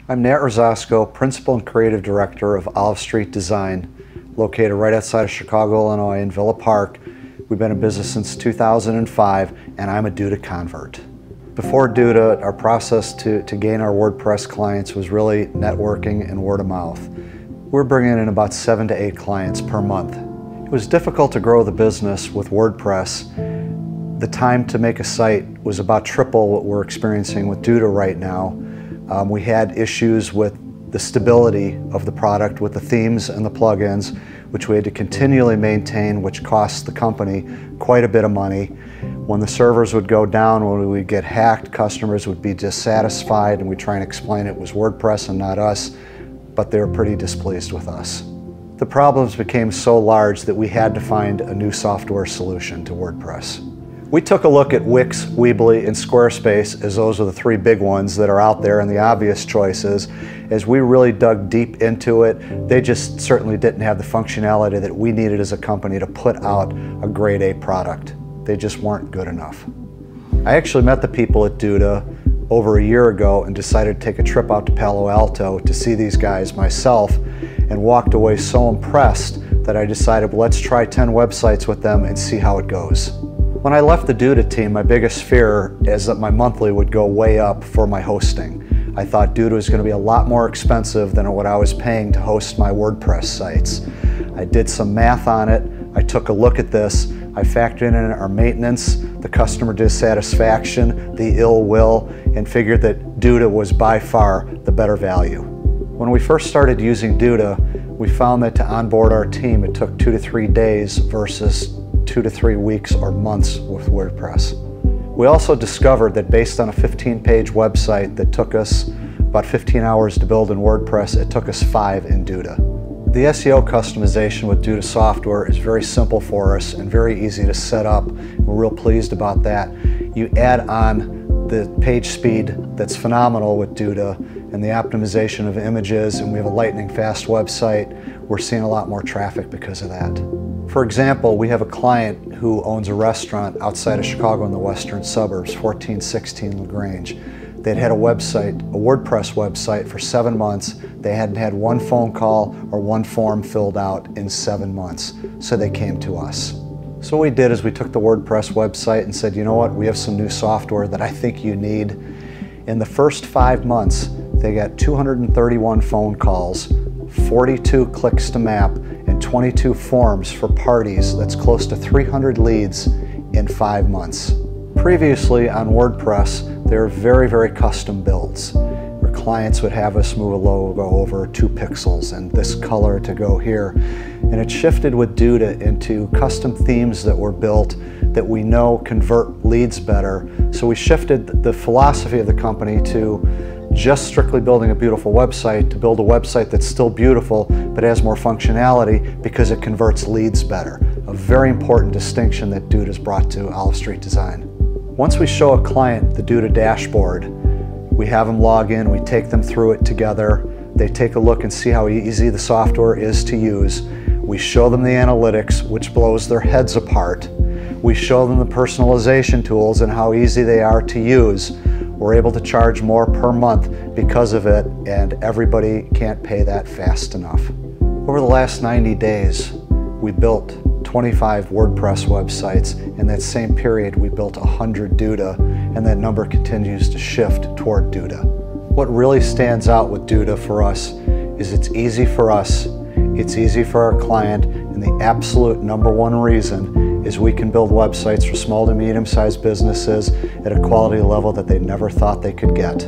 I'm Nat Rosasco, Principal and Creative Director of Olive Street Design, located right outside of Chicago, Illinois in Villa Park. We've been in business since 2005, and I'm a Duda convert. Before Duda, our process to gain our WordPress clients was really networking and word of mouth. We're bringing in about 7 to 8 clients per month. It was difficult to grow the business with WordPress. The time to make a site was about triple what we're experiencing with Duda right now. We had issues with the stability of the product, with the themes and the plugins, which we had to continually maintain, which cost the company quite a bit of money. When the servers would go down, when we would get hacked, customers would be dissatisfied, and we try and explain it was WordPress and not us, but they were pretty displeased with us. The problems became so large that we had to find a new software solution to WordPress. We took a look at Wix, Weebly, and Squarespace, as those are the 3 big ones that are out there and the obvious choices. As we really dug deep into it, they just certainly didn't have the functionality that we needed as a company to put out a grade A product. They just weren't good enough. I actually met the people at Duda over a year ago and decided to take a trip out to Palo Alto to see these guys myself, and walked away so impressed that I decided, let's try 10 websites with them and see how it goes. When I left the Duda team, my biggest fear is that my monthly would go way up for my hosting. I thought Duda was going to be a lot more expensive than what I was paying to host my WordPress sites. I did some math on it. I took a look at this. I factored in our maintenance, the customer dissatisfaction, the ill will, and figured that Duda was by far the better value. When we first started using Duda, we found that to onboard our team, it took 2 to 3 days versus 2 to 3 weeks or months with WordPress. We also discovered that based on a 15-page website that took us about 15 hours to build in WordPress, it took us 5 in Duda. The SEO customization with Duda software is very simple for us and very easy to set up. We're real pleased about that. You add on the page speed that's phenomenal with Duda and the optimization of images, and we have a lightning fast website. We're seeing a lot more traffic because of that. For example, we have a client who owns a restaurant outside of Chicago in the western suburbs, 1416 LaGrange. They'd had a website, a WordPress website, for 7 months. They hadn't had 1 phone call or 1 form filled out in 7 months, so they came to us. So what we did is we took the WordPress website and said, you know what, we have some new software that I think you need. In the first 5 months, they got 231 phone calls, 42 clicks to map, and 22 forms for parties. That's close to 300 leads in 5 months. Previously on WordPress, they were very, very custom builds, where clients would have us move a logo over 2 pixels and this color to go here. And it shifted with Duda into custom themes that were built that we know convert leads better. So we shifted the philosophy of the company to just strictly building a beautiful website to build a website that's still beautiful but has more functionality because it converts leads better. A very important distinction that Duda's brought to Olive Street Design. Once we show a client the Duda dashboard, we have them log in, we take them through it together. They take a look and see how easy the software is to use. We show them the analytics, which blows their heads apart. We show them the personalization tools and how easy they are to use. We're able to charge more per month because of it, and everybody can't pay that fast enough. Over the last 90 days, we built 25 WordPress websites. In that same period, we built 100 Duda, and that number continues to shift toward Duda. What really stands out with Duda for us is it's easy for us, it's easy for our client, and the absolute #1 reason is we can build websites for small to medium-sized businesses at a quality level that they never thought they could get.